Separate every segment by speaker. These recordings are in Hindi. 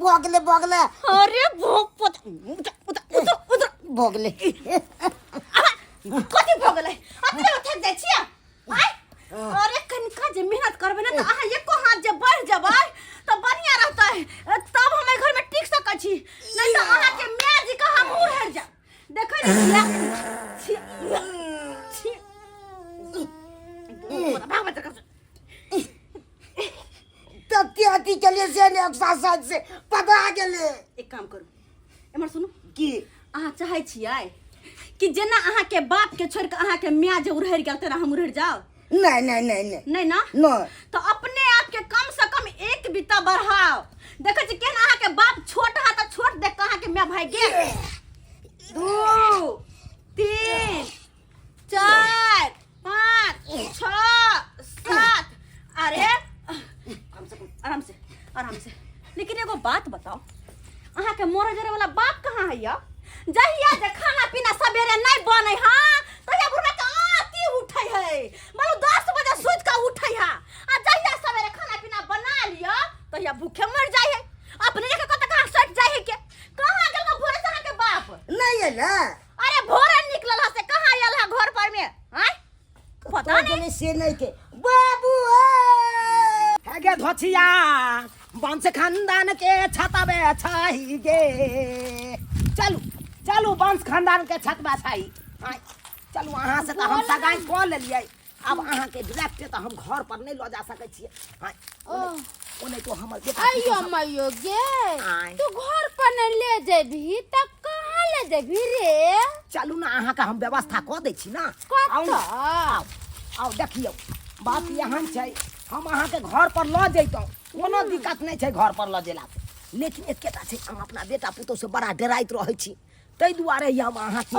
Speaker 1: भोगले भोगले
Speaker 2: अरे भोग पत उधर
Speaker 1: भोगले
Speaker 2: कथी भोगले अतरे उठक जाय छिया आय अरे कनका जे मेहनत करबे ना त अहाँ एको हाथ जे बढ़ जबै त बढ़िया रहतै तब हमें घर में टिक सकै छी नहीं त अहाँ के माय जी का हम उहर जा देखै
Speaker 1: तत्याती चले से ने एक्सरसाइज से पता गेले
Speaker 2: एक काम करू एमर सुनु
Speaker 1: की
Speaker 2: अहाँ चाहै छियै कि जेना अहाँ के बाप के छोड़ के अहाँ के माय जे उड़हर गेल तेना हम उड़हर जाओ
Speaker 1: नहीं नहीं नहीं नहीं
Speaker 2: नहीं ना
Speaker 1: नहीं
Speaker 2: तो अपने आप के कम से कम एक बिता बढ़ाओ देखै छी केना अहाँ के बाप छोट हा त छोट देख के अहाँ के माय भाई गेल 2 3 4 5 6 7 अरे आराम से लेकिन एगो बात बताओ अहाँ के मोर जरे वाला बाप कहाँ है या जहिया जे खाना पीना सवेरे नहीं बनै हां तहिया बुढ़ा के आती उठै है मानो 10 बजे सोच के उठै है आ जहिया सवेरे खाना पीना बना लिया तहिया भूखे मर जाय है अपने के कत कहां सट जाय है के कहां गेल भोरे से अहाँ के बाप
Speaker 1: नहीं है ना
Speaker 2: अरे भोरे निकलल से कहां आयल है घर पर में हैं पता नहीं
Speaker 1: से नहीं के बाबू
Speaker 3: गे धोछिया वंश खानदान के छतबे छाई गे चलू चलू वंश खानदान के छतबे छाई चलू अहाँ से तो हम सगाई कऽ लेलियै अब अहाँ के डायरेक्ट तो हम घर पर नहीं लऽ जा सकै छियै ओने तो हमर बेटा
Speaker 4: अयो मयो गे तू घर पर नहीं ले जेबही त कहां ले जेबही रे
Speaker 3: चलू ना अहाँ का हम व्यवस्था कऽ दै छी ना आओ देखियो बात यहाँ छै हम अहाँ के घर पर लऽ जैतौ कोनो दिक्कत नहीं छै घर पर लऽ जेला लेकिन एकेटा छै हम अपना बेटा पुतौ से बड़ा डराइत रहै छी तै दुआरे हम अहाँ के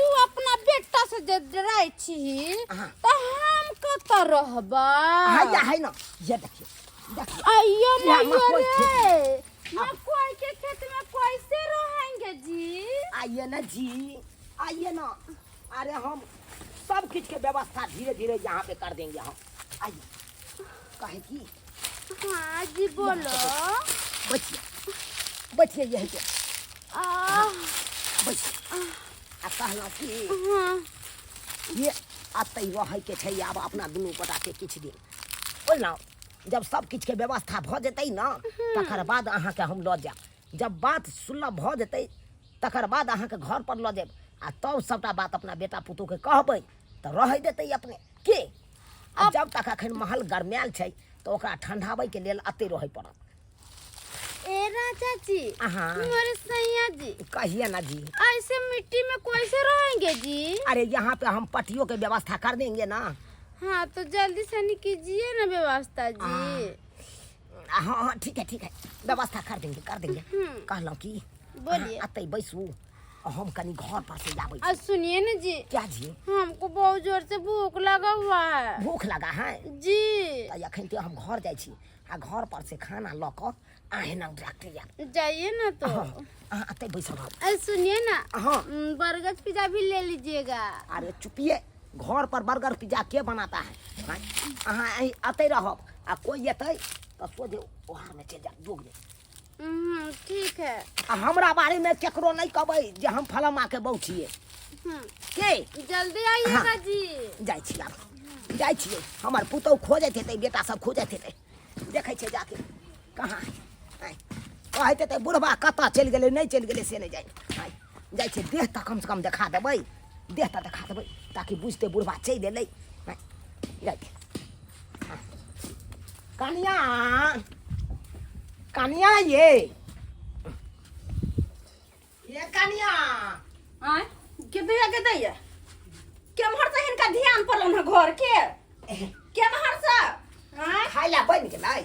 Speaker 4: तू अपना बेटा से जे डराई छी त हम कत रहबा
Speaker 3: है ना ये देखिए
Speaker 4: अयो मयो रे मकई के खेत में कैसे रहेंगे जी
Speaker 3: आइए ना जी आइए ना अरे हम सब कुछ के व्यवस्था धीरे धीरे यहाँ पे कर देंगे हम आइए कहे की
Speaker 4: हाँ जी बोलो
Speaker 3: बचिए यही पे बचिए आ कहलौं कि ये आते रहे के छै अब अपना दुनू पटा के किछ दिन बोलना जब सब किछ के व्यवस्था भ जेतै ना तकर बाद अहाँ के हम लऽ जाब जब बात सुलभ भ जेतै तकर बाद अहाँ के घर पर लऽ जाब आ तब सबटा बात अपना बेटा पुतोह के कहबै तो रह देते अपने के जब तक अखन महल गरमायल छै तो ओकरा ठंडाबै के लेल अते रहै पड़त
Speaker 4: ए राजा जी मोरे सैया जी
Speaker 3: कहिए ना जी
Speaker 4: ऐसे मिट्टी में कैसे रहेंगे जी
Speaker 3: अरे यहाँ पे हम पट्टियों के व्यवस्था कर देंगे ना
Speaker 4: हाँ तो जल्दी से कीजिए ना व्यवस्था जी
Speaker 3: हाँ ठीक है व्यवस्था कर देंगे कहलौं की
Speaker 4: बोलिए
Speaker 3: अते बैसू हम कनी घर पर से जाबै
Speaker 4: आज सुनिए ना जी
Speaker 3: क्या जी
Speaker 4: हमको बहुत जोर से भूख लगा हुआ है
Speaker 3: भूख लगा है
Speaker 4: जी
Speaker 3: अखन तो हम घर जाय छी आ घर पर से खाना ल क आहे ना डाक्टर
Speaker 4: जाइए ना तो
Speaker 3: अते बैसो
Speaker 4: आज सुनिए ना बर्गर पिज्जा भी ले लीजिएगा
Speaker 3: अरे चुपिए घर पर बर्गर पिज्जा के बनाता है अहाँ अते रहब आ कोई एतै तो सोझे ओहार में चल जा जोग दे
Speaker 4: ठीक है
Speaker 3: हमरा बारे में केकरो नहीं कहबै जे हम फलमा के बहू छियै के
Speaker 4: जल्दी आइएगा जी
Speaker 3: जाय छियै हमर पुतौ खोजैत हेतै बेटा सब खोजैत हेतै देखै छै जाके कहाँ कहैत हेतै बुढ़बा कतऽ चलि गेलै नहीं चलि गेलै से नहीं जाय छै देह तऽ कम से कम देखा देबै ताकि बुझते बुढ़बा चलि एलै जाय कनिया ये कनिया
Speaker 2: के दैया केमहर से हिनका ध्यान पड़ल है घर के केमहर से
Speaker 3: खाय ला बन गेलै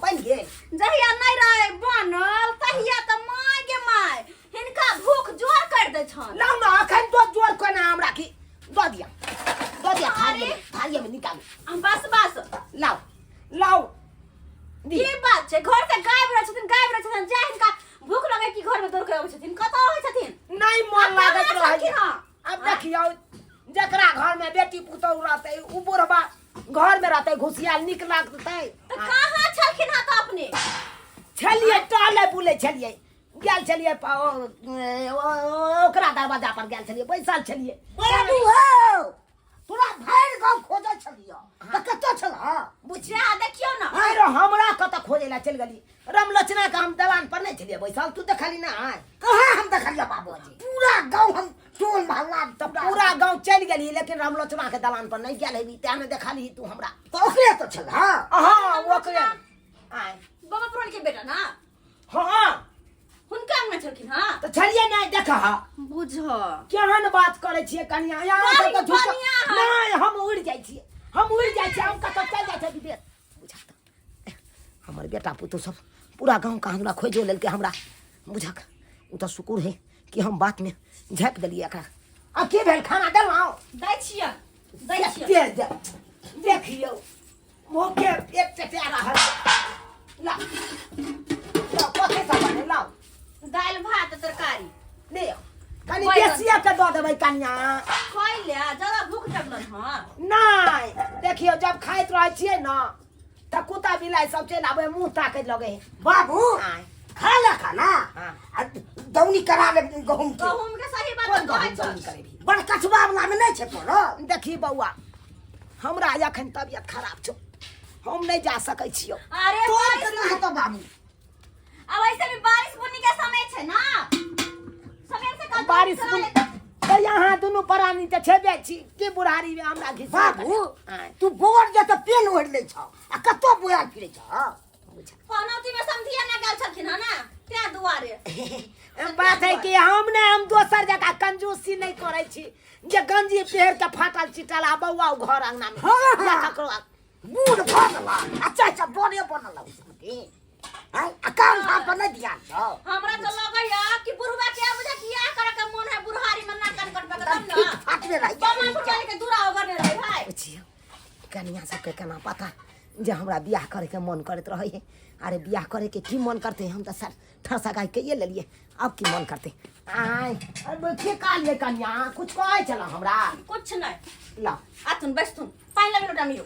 Speaker 3: बन गेल
Speaker 2: जहिया नहीं रहे बनल तहिया त माय गे माय हिनका भूख जोर कर दे छन
Speaker 3: लाउ ना अखन तो जोर कोना हमरा की दऽ दिया थारी में निकाल
Speaker 2: बस
Speaker 3: लाउ
Speaker 2: की बात छै घर से गायब रह छथिन जा हिनका भूख लगे कि घर में दौड़ के आबै छथिन कतऽ रहै छथिन
Speaker 3: नहीं मन लागत रहै अब देखियो जकरा घर में बेटी पुतौह रहतै उ बुढ़बा घर में रहते घुसियाल निक लागते
Speaker 2: तो कहाँ छलखिन हां तो अपने
Speaker 3: छलिए टहले बुले छलिए गेल छलिए ओकरा दरवाजा पर गेल छलिए बैसल छलिए
Speaker 1: बाबू हो तोरा भैर गांव खोजै छलियो त कतौ छल
Speaker 2: बुझिया देखियो ना
Speaker 3: अरे हमरा कत खोजे ला चल गली रमलोचना का हम दलान पर नहीं छलिए बैसल तू देखली ना
Speaker 1: कहाँ हम देखलियो बाबूजी पूरा गांव हम टोल मोहल्ला
Speaker 3: तो पूरा गांव चल गली लेकिन रमलोचना के दलान पर नहीं गेल हेबी त्याने देखली तू हमरा
Speaker 1: तो ओकरे तो छल
Speaker 3: हां ओकरे आय
Speaker 2: बाबा पुरान के बेटा ना
Speaker 3: हां
Speaker 2: हुनका अंगना छलखिन हां
Speaker 3: तो छलिए नहीं देखा
Speaker 2: बुझो
Speaker 3: केहन बात करे छिए कन्या यहाँ से तो झूठ नहीं हम उड़ जाई छिए हम कत चल जाय छै विदेश बुझा त हमर बेटा पुतो सब पूरा गांव का हमरा खोजो लेल के हमरा बुझा उ त शुक्र है कि हम बात में झप देलिए एकरा आ के भेल खाना देलौ
Speaker 2: दै छियै
Speaker 3: देखियो मोके एक चटा रहल ला कथे सब बने लाओ
Speaker 2: दाल भात तरकारी
Speaker 3: ले कनी बेसिया के दो देबै कन्या
Speaker 2: खाइ ले ज्यादा भूख लगलन हां
Speaker 3: नहीं देखियो जब खाइत रह छिए ना त कुत्ता बिलाई सब चल आबे मुंह ताके लगे
Speaker 1: बाबू खा ले खाना
Speaker 3: हां
Speaker 1: दौनी करा ले गहूम के
Speaker 2: गहूम के सही बात
Speaker 3: कोन
Speaker 2: कहै
Speaker 3: गहूम
Speaker 2: छ
Speaker 3: करे भी
Speaker 1: बड़ कचबा वाला में नहीं छे पड़ो
Speaker 3: देखी बौआ हमरा एखन तबियत खराब छौ हम नहीं जा सकै छियो
Speaker 2: अरे
Speaker 1: तो
Speaker 2: बारिश
Speaker 1: केना हेतो बाबू
Speaker 2: अब ऐसे भी बारिश बुनी के समय छे ना समय से कल
Speaker 3: बारिश तो यहाँ दोनों प्राणी त छेबे छी के बुढ़ारी में हमरा घिस
Speaker 1: बाबू तू गोर जे त पेन ओढ़ ले छ आ कतो बोया फिरे छ
Speaker 2: पनौती में समधिया ना गेल छलखिन हां ना त्या दुआरे
Speaker 3: बात है कि हम दोसर जगह कंजूसी नहीं करे छी जे गंजी पेड़ के फाटल चिटल आ बौआ घर अंगना में
Speaker 1: हाँ।
Speaker 3: या ककरो
Speaker 1: बूढ़ भगला अच्छा अच्छा बोने बनल उसके आ काम धाम पर नहीं ध्यान छ
Speaker 2: हमरा तो लगैया कि बुढ़वा के बुझा किया करे के मन है बुढ़ारी में ना कान कटबे तब ना
Speaker 1: फाटले रह
Speaker 2: बमा बुढ़ारी के दूरा ओगरने रहे भाई
Speaker 3: पूछियो कन्या सबके केना पता जे हमरा बियाह करे के मन करत रहे है अरे बियाह करे के की मन करते हम तो सर ठरसा गाय के ये ले लिए अब की मन करते आय अब के काल ले कन्या कुछ कहे चला हमरा
Speaker 2: कुछ नहीं
Speaker 3: ला
Speaker 2: आथुन बैठ तुम पानी ला मिलो डामियो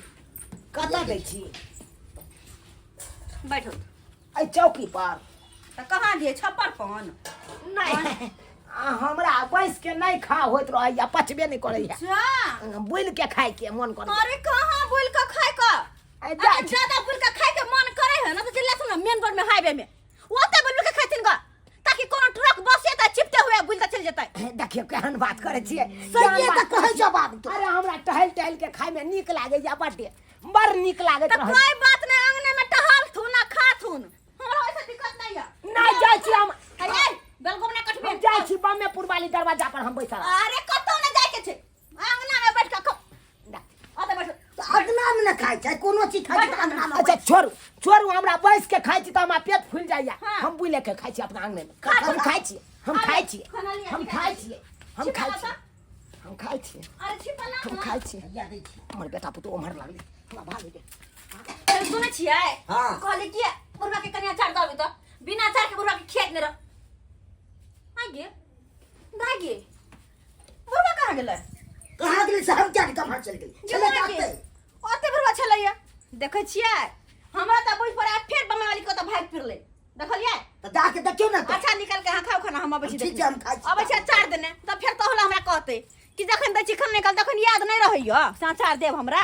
Speaker 3: कता गई छी
Speaker 2: बैठो
Speaker 3: ए चौकी पर
Speaker 2: त कहां दिए छप्पर पन
Speaker 3: नहीं हमरा बैस के नहीं खा होत रह या पचबे नहीं करे है
Speaker 2: जा
Speaker 3: बुल के खाए के मन करे
Speaker 2: अरे कहां बोल के खाए का
Speaker 3: ए जा
Speaker 2: ज्यादा बोल के खाए के मन करे है ना तो चला सुन मेन रोड में हाईवे में ओते बोल के खातिन का ताकि कोनो ट्रक बस ये त चिपते हुए बुल चल जतै
Speaker 3: देखियो केहन बात करे छिए
Speaker 1: सही त कहै छ बाबू
Speaker 3: अरे हमरा टहल टहल के खाए में नीक लागे या बड्डे बड़ नीक लागत
Speaker 2: तो
Speaker 3: रहे
Speaker 2: कोई बात नहीं अंगने में टहल थू ना खा थू हमरा ऐसा दिक्कत नहीं है
Speaker 3: नहीं जाय छी हम
Speaker 2: अरे बेलगम ना कटबे
Speaker 3: हम जाय छी बम्मे पुरवाली दरवाजा पर हम बैठल
Speaker 2: अरे कतो ना जाय के छे अंगना में बैठ के खो ओते बैठ
Speaker 1: अगना में न खाइ छै कोनो चीज खाइ छै अगना में
Speaker 3: अच्छा छोड़ू हमरा बैस के खाइ छी त हमरा पेट फूल जाइया
Speaker 2: हाँ।
Speaker 3: हम बुले के खाइ छी अपना आंगन में
Speaker 2: खा
Speaker 3: हम
Speaker 2: खा।
Speaker 3: खाइ छी हम खाइ छी
Speaker 2: खाना लिया
Speaker 3: हम
Speaker 2: क्या?
Speaker 3: खाइ छी हम
Speaker 2: छिपा
Speaker 3: खाइ छी
Speaker 2: बता।
Speaker 3: हम खाइ छी
Speaker 2: अरे छिपला
Speaker 3: हम
Speaker 2: ना
Speaker 3: खाइ छी हमर बेटा पुतो उमर लागले हमरा भाग दे
Speaker 2: अरे सुने छियै
Speaker 1: हाँ।
Speaker 2: कहले कि बुढ़वा के कन्या चार दबे तो बिना चार के बुढ़वा के खेत में रह आगे दागे बुढ़वा कहां गेलै
Speaker 1: कहाँ गेलै से हम क्या कहाँ चल गेलै चले जाते
Speaker 2: ओते बुढ़वा छलैया देखै छियै हमरा त बुझ पड़ा फेर बम्मा वाली को त भाग फिरले देखलियै
Speaker 1: तो जाके देखियो ना तो
Speaker 2: अच्छा निकल के हां खाओ खाना हम अबै छी
Speaker 1: ठीक छै, हम खाइ छी।
Speaker 2: अबै छी चार दिन त फेर तो होला हमरा कहते कि जखन दै छी खाना निकल तखन याद नहीं रहैयो समाचार देब हमरा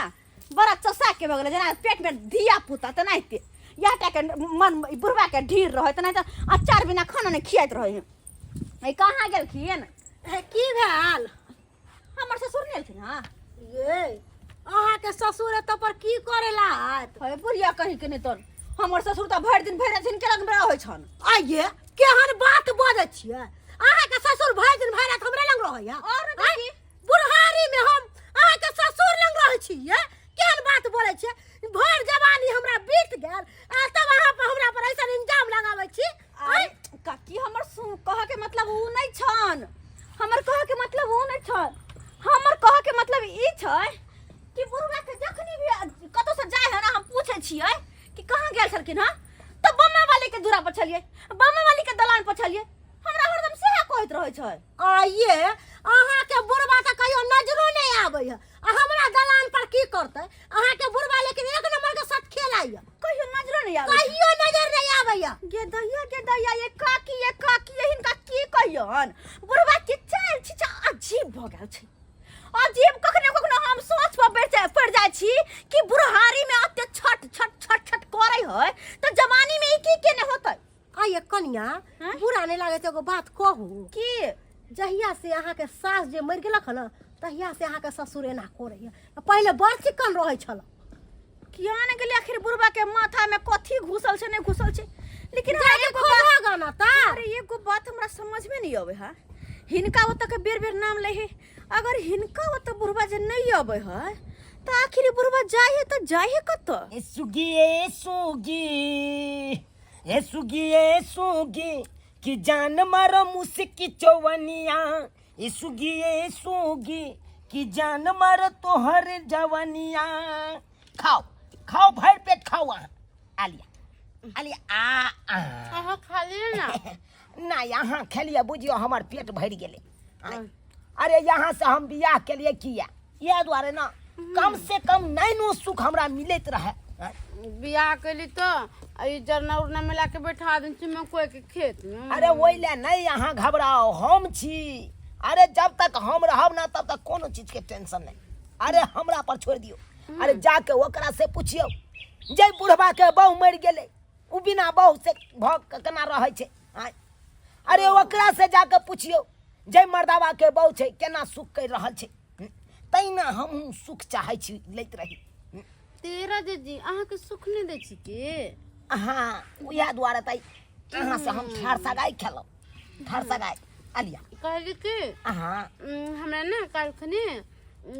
Speaker 2: बड़ा चौसा के भगले जना पेट में धिया पुता त नहीं या टा के मन बुढ़वा के ढीर रहे त नहीं त अचार बिना खाना नहीं खियात रहे ए कहां गेलखिन
Speaker 3: की भेल
Speaker 2: हमर ससुर नहीं एलखिन हां
Speaker 3: ये अहाँ के ससुर त पर की करेला
Speaker 2: हे बुढ़िया कहि के नहीं तन हमर ससुर त भरि दिन भरि दिन के लग में रहै छन
Speaker 3: आइये केहन बात बजै छियै अहाँ के ससुर भरि दिन भरि रात हमरा लग रहैया
Speaker 2: और देखी
Speaker 3: बुढ़ारी में हम अहाँ के ससुर लग रहै छियै केहन बात बोलै छियै भर जवानी हमरा बीत गेल आ तब अहाँ पर हमरा पर ऐसा इंजाम लगाबै छी
Speaker 2: अरे काकी हमर कह के मतलब उ नहीं छन हमर कह के मतलब उ नहीं छन हमर कह के मतलब ई छै कि बुढ़वा के जखनी भी कतो से जाय है ना हम पूछे छियै कि कहां गेल छलखिन हां तो बम्मा वाली के दूरा पर छलिए बम्मा वाली के दलान पर छलिए हमरा हरदम सेहा कहत रहै छै
Speaker 3: आइये अहाँ के बुढ़वा त कहियो नजरो नहीं आबै है आ हमरा दलान पर की करतै अहाँ के
Speaker 5: नहीं लागे एगो बात कहू
Speaker 2: की
Speaker 5: जहिया से अहाँ के सास जे मर गेलक न तहिया से अहाँ के ससुर एना करैया पहले बड़ चिकन रहै छल
Speaker 2: किया ने गेली आखिर बुढ़बा के माथा में कथी घुसल छे नहीं घुसल छे लेकिन
Speaker 5: गाना ता
Speaker 2: अरे एगो बात हमरा समझ में नहीं आवे है हिनका ओत के बेर बेर नाम ले है अगर हिनका ओत बुढ़बा जे नहीं आवे है तो आखिर बुढ़बा जाए तो जाए कत
Speaker 3: ए सुगी कि जान मारो मुस्की चौवनिया ए सुगी कि जान मारो तोहर जवनिया खाओ खाओ भर पेट खाओ आलिया आलिया
Speaker 4: आहा खा लिए ना
Speaker 3: ना यहाँ खेलिए बुझियो हमार पेट भर गेले अरे यहाँ से हम बियाह के लिए किया ये द्वारे ना कम से कम नैनो सुख हमरा मिलत रहे
Speaker 4: बियाह कैली तो ई जरना उरना मिला के बैठा दिन में कोई के खेत में
Speaker 3: अरे ओइले नहीं यहाँ घबराओ हम छी अरे जब तक हम रहब ना तब तक कोनो चीज के टेंशन नहीं अरे हमरा पर छोड़ दियो अरे जाके ओकरा से पूछियो जे बुढ़बा के बहू मर गेले उ बिना बहू से भग केना रहै छै अरे ओकरा से जाके पूछियो जे मर्दावा के बहू छै केना सुख कर रहल छै तैना हम सुख चाहै छी लैत रही
Speaker 4: तेरा जी अहाँ के सुख नहीं दै छी के
Speaker 3: हाँ उया द्वारे तै अहाँ से हम ठाड़ सगाई खेलो ठाड़ सगाई आलिया
Speaker 4: कहली के
Speaker 3: हाँ
Speaker 4: हमरा ना काल खने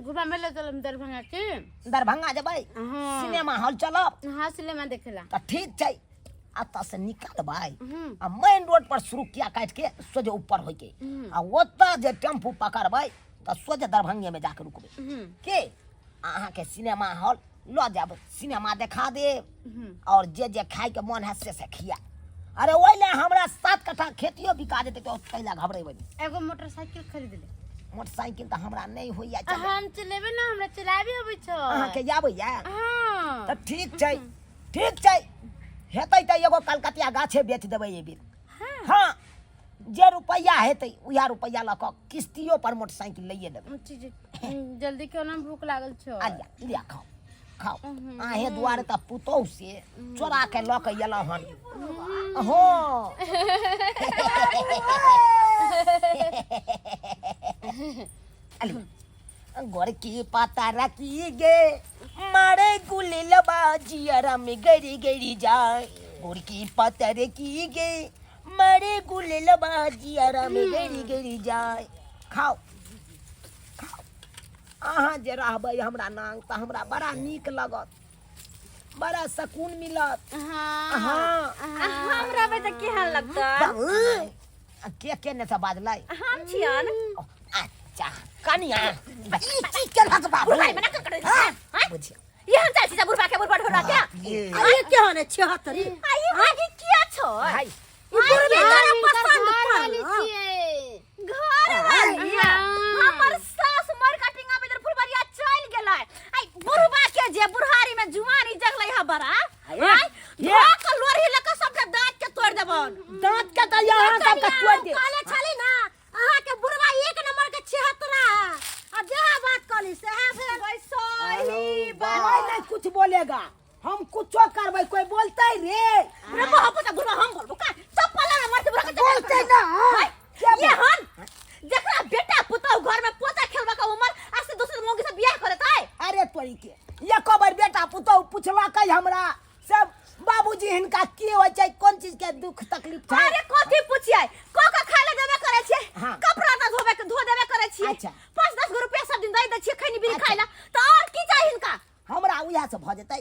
Speaker 4: घुमा मेले चलम
Speaker 3: दरभंगा जबै
Speaker 4: हाँ।
Speaker 3: सिनेमा हॉल चलब
Speaker 4: हाँ सिनेमा देखेला
Speaker 3: तो ठीक छै अत से निकलबै आ मेन रोड पर सुरुकिया काट के सोझे ऊपर होय के आ ओतऽ जे टेम्पू पकड़बै तो सोझे दरभंगे में जाके रुकबै के अहाँ के सिनेमा हॉल ल जाब सिनेमा देखा दे और जे खाए के मन है से खिया अरे ओइले हमरा 7 कट्ठा खेतियो बिका जेतै तो कैला घबरेबै
Speaker 4: एगो मोटरसाइकिल खरीद ले
Speaker 3: मोटरसाइकिल तो हमरा नहीं होइया
Speaker 4: हम चलेबे ना हमरा चलाबे अबै छ
Speaker 3: अहाँ के आबैया
Speaker 4: हां
Speaker 3: तो ठीक छै हेतै त एगो कलकतिया गाछे बेच देबै ए बेर हाँ जे रुपैया हेतै उहा रुपैया ल क किस्तियो पर मोटरसाइकिल लइए लेबै
Speaker 4: जल्दी क्यों ना भूख लागल छ
Speaker 3: आलिया लिया खाओ आहे दुआरे त पुतौ से चोरा के ल के एला हन हो अली गोर की पाता रखी गे मारे गुलिल बाजियारा में गरी गरी जाए गोर की पाता रखी गे मारे गुलिल बाजियारा में गरी गरी जाए खाओ अहाँ जे रहबै हमरा नांग त हमरा बड़ा नीक लगत बड़ा सुकून मिलत
Speaker 4: हां
Speaker 2: हम रहबै त केहन लगतै
Speaker 3: के ने से बाजलै
Speaker 2: हम छियन
Speaker 3: अच्छा कनिया ई चीज के लग बाबू
Speaker 2: बुढ़ाई में ना ककड़े हां
Speaker 3: बुझिया
Speaker 2: ये हम चाची बुढ़बा के बुढ़बा ढोरा क्या
Speaker 5: अरे केहन 76
Speaker 2: आई आगे किया छ
Speaker 3: भाई
Speaker 5: ई बुढ़बा पसंद
Speaker 4: वाली
Speaker 5: पड़ल
Speaker 4: छिए
Speaker 2: घर वाली हमर सास मर कटिंगा में इधर फुलबरिया चल गेलै आई बुढ़बा के जे बुढ़ारी में जुवानी जगलै ह बड़ा आई धोक लोरही लेके सबके दांत के तोड़ देबन
Speaker 3: दांत के त यहाँ सब के तोड़ दे
Speaker 5: काले छली ना अहाँ के बुढ़बा 1 नंबर के 76 आ जहाँ बात कली से है फिर
Speaker 2: सही
Speaker 3: कोई नहीं कुछ बोलेगा हम कुछो करबै कोई बोलतै रे
Speaker 2: रे बाप त बुढ़बा हम बोलबो का चप्पल ना मारते बुढ़ा के
Speaker 3: बोलतै ना
Speaker 2: ये हन जकरा बेटा पुतौ घर में पोता खेलबा का उम्र आज से दूसरे मौगी से बियाह करतै
Speaker 3: अरे तोरी के ये कबर बेटा पुतौ पुछला कई हमरा सब बाबूजी हिनका की होय छै कोन चीज के दुख तकलीफ छै
Speaker 2: अरे कथी पूछियै क खाइले देबे करे छै
Speaker 3: हाँ।
Speaker 2: कपड़ा त धोबे के धो देबे करे छी
Speaker 3: अच्छा।
Speaker 2: 5-10 गो रुपया सब दिन दे दे छी खैनी बिनी
Speaker 3: अच्छा।
Speaker 2: खाइला त और की चाहिए हिनका
Speaker 3: हमरा उहा से भ जेतै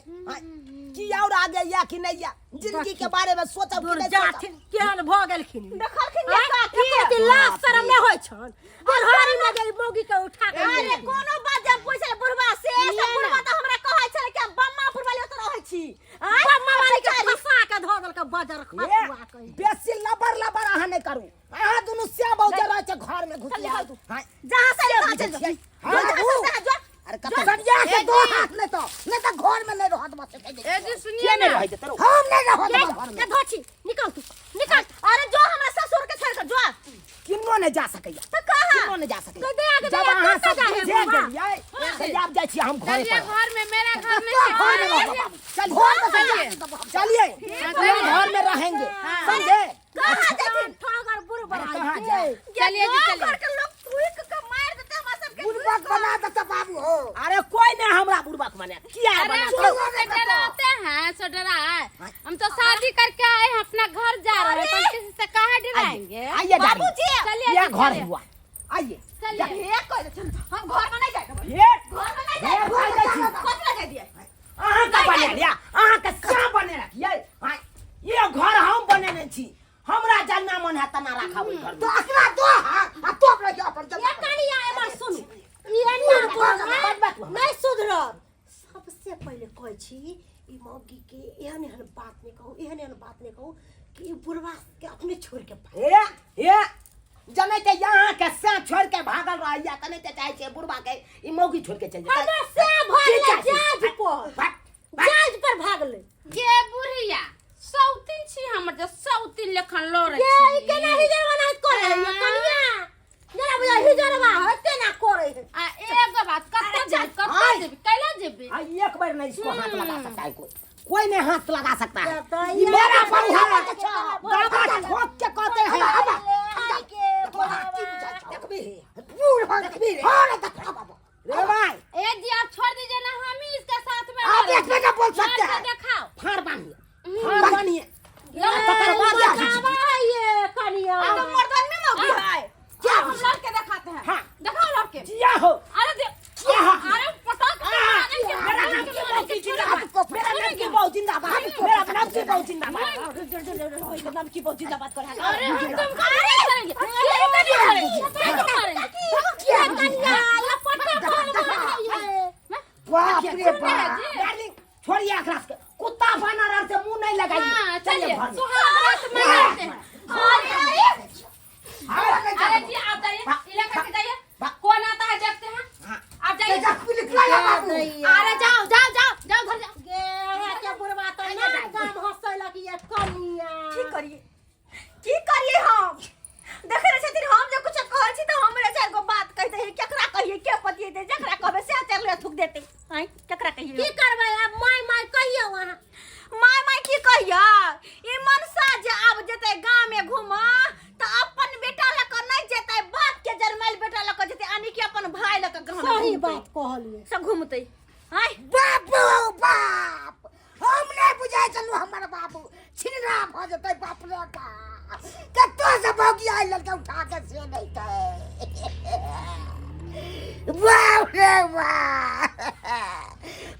Speaker 3: की और आगे या कि नहीं या जिंदगी के बारे में सोचब कि नहीं
Speaker 5: जाथिन केहन भ गेलखिन
Speaker 2: देखलखिन ये काकी
Speaker 5: कते लाज शरम नहीं होय छन बुढ़ारी में गई मौगी के उठा के
Speaker 2: अरे कोनो बात जब पूछे बुढ़बा से सब बुढ़बा त हमरा कहै छले कि बम्मापुर वाली ओत रहै छी
Speaker 5: बम्मा वाली के फंसा के धो देल के बजर खतुआ कहि
Speaker 3: बेसी लबर अहाँ नहीं करू अहाँ दुनु से बहुत रह छै घर में घुस लिया हां
Speaker 2: जहां से निकल चल
Speaker 3: हां अरे कत जा के दो हाथ नहीं तो घर में नहीं रहत बस
Speaker 4: ए जी सुनिए ना
Speaker 3: रह जेतै हम नहीं रहत घर में
Speaker 5: के धोची निकल तू
Speaker 2: निकल अरे जो हमरा ससुर के छोड़ के जो
Speaker 3: किन्नो नहीं जा सकैया
Speaker 2: त कहां
Speaker 3: किन्नो नहीं जा सकैया
Speaker 5: दे आगे
Speaker 3: जब अहाँ
Speaker 5: कतऽ
Speaker 3: सब
Speaker 5: जाहे
Speaker 3: बुझे
Speaker 5: बुढ़बा?
Speaker 3: गेलियै जब जाइ छी हम घरे
Speaker 4: चलिए
Speaker 3: पर
Speaker 4: घर में मेरा घर में
Speaker 3: चलिए घर में रहेंगे समझे
Speaker 2: कहां जाथिन
Speaker 5: ठगर बुढ़बा
Speaker 3: अरे कहाँ जाए?
Speaker 2: चलिए जी चलिए के लोग थूक के मार देते हमरा सब के
Speaker 1: बुढ़बक बना देता बाबू हो
Speaker 3: अरे कोई नहीं हमरा बुढ़बक माने किया
Speaker 4: अरे
Speaker 3: बना
Speaker 4: हम से डराते हैं सो डरा है हम तो शादी करके आए हैं अपना घर जा रहे हैं तो किसी से कहाँ डराएंगे
Speaker 3: आइए
Speaker 2: बाबूजी
Speaker 4: चलिए
Speaker 3: ये
Speaker 4: जी,
Speaker 3: घर
Speaker 4: चलिए।
Speaker 3: हुआ आइए
Speaker 4: चलिए
Speaker 2: ये कह देथिन हम घर में नहीं जाएगा
Speaker 3: ये
Speaker 2: घर में नहीं
Speaker 3: ये भाई
Speaker 2: जाएगा
Speaker 3: देखी।
Speaker 2: कथि लगा दिए
Speaker 3: अहाँ का बने लिया अहाँ के क्या बने रखिए हाँ, ये घर हम बनेने छी हमरा जन्ना मन है तना रखा ओइ घर
Speaker 1: तो
Speaker 3: में
Speaker 1: अकरा दो हां आ तो अपने के अपन
Speaker 5: ये कनिया एमर सुन ये नहीं नहीं सुधरब सबसे पहले कहै छी ई मौगी के एहन एहन बात नहीं कहू कि ई बुढ़वा के अपने छोड़ के भाग।
Speaker 3: ये जने ते यहाँ के से छोड़ के भागल रहिया तने ते चाहे छे बुढ़वा के ई मौगी छोड़ के चल जाए
Speaker 5: हमर से भागले जहाज पर भागले
Speaker 4: ये बुढ़िया सौतीन छी हमर जो सौतीन लेखन लोरे
Speaker 5: ये ई केना हिजर बना करे है कनिया जरा बुझा हिजरवा होते ना करे है
Speaker 4: आ एगो बात कत्ते जेबी कैला जेबी
Speaker 3: आ एक बार नहीं इसको हाथ लगा सकता है कोई नहीं हाथ लगा सकता है
Speaker 5: तो
Speaker 3: ये मेरा पर है
Speaker 5: ये
Speaker 3: गाबा ठोक के कहते हैं
Speaker 1: देखबी बुढ़बक देखबी हां देखा बाबू
Speaker 3: रे भाई
Speaker 4: ए जी आप छोड़ दीजिए ना हम ही इसके साथ में
Speaker 1: आप एक बेटा बोल सकते हैं
Speaker 4: दिखाओ
Speaker 3: फाड़ बांधिए फाड़ बांधिए
Speaker 5: बाबा ये कनिया
Speaker 2: तो मर्दन में मौगी है क्या हम लड़के दिखाते हैं
Speaker 3: हाँ।
Speaker 2: दिखाओ लड़के
Speaker 3: जिया हो
Speaker 4: अरे दे अरे पटक
Speaker 3: मेरा नाम की बहुत जिंदाबाद मेरा नाम की बहुत जिंदाबाद मेरा नाम की बहुत जिंदाबाद नाम की बहुत जिंदाबाद कर
Speaker 4: अरे हम तुम करेंगे
Speaker 1: बाप रे बाप
Speaker 3: डार्लिंग छोड़िए अखरास के कुत्ता बना रहा से मुंह नहीं लगाइए
Speaker 4: चलिए
Speaker 3: घर में
Speaker 4: सुहागरात मनाते हैं अरे जी आप जाइए इलाका के जाइए कौन आता है देखते हैं आप जाइए
Speaker 1: देखबी निकला बाबू
Speaker 4: अरे जाओ घर जाओ
Speaker 5: गे के बुढ़वा तो ना काम हंसैला कि ये कनिया
Speaker 2: की करिए हम देखे रहे छथिन हम जो कुछ कहै छी तो हमरे चार गो बात कहते हैं केकरा कहिए के पतिए दे जकरा कहबे से चार ले थूक देते हैं केकरा
Speaker 5: की
Speaker 2: कहिए
Speaker 5: करबै अब माय कहियो वहां
Speaker 2: माय की कहिया ई मनसा जे आब जते गांव में घुमा त अपन बेटा लक नहीं जेते बाप के जन्मैल बेटा लक जेते आनी के अपन भाई लक गांव में
Speaker 5: सही
Speaker 2: घुमतै।
Speaker 5: बात कहलिए
Speaker 2: सब घूमते हैं
Speaker 1: बाबू बाप हम नहीं बुझाई चलू हमर बाबू छिनरा भ जतै बाप रे बाप कतो से भौगी आई लड़का उठा के से नहीं थे बाप रे बाप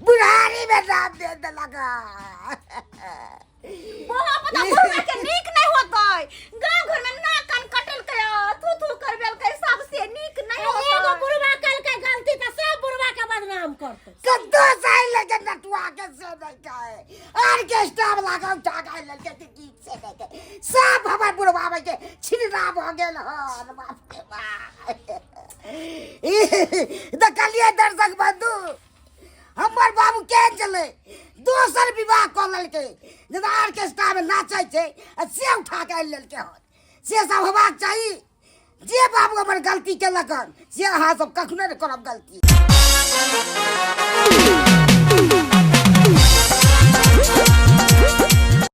Speaker 1: बुढ़ारी में नाम दे दे लगा
Speaker 2: बोला पता बुढ़वा के नीक नहीं होतै गांव घर में ना कान कटल के थू करबेल के सबसे नीक नहीं
Speaker 5: एगो
Speaker 2: होतै
Speaker 5: बुढ़वा कल के गलती तो सब बुढ़वा के बदनाम करते
Speaker 1: कतो से आई लड़का नटुआ के से नहीं थे ऑर्केस्ट्रा वाला का उठा के आई लड़का के गीत से नहीं थे सब हमर बुढ़वा के छिनरा भ गेल हन बाप रे बाप देखलिए दर्शक बंधु हमर बाबू के चले दोसर विवाह क ललके जेना ऑर्केस्ट्रा में नाचै छै से उठा के आइल ललके हन से सब होबाक चाही जे बाबू हमर गलती केलक हन से अहाँ सब कखनो नहि करब गलती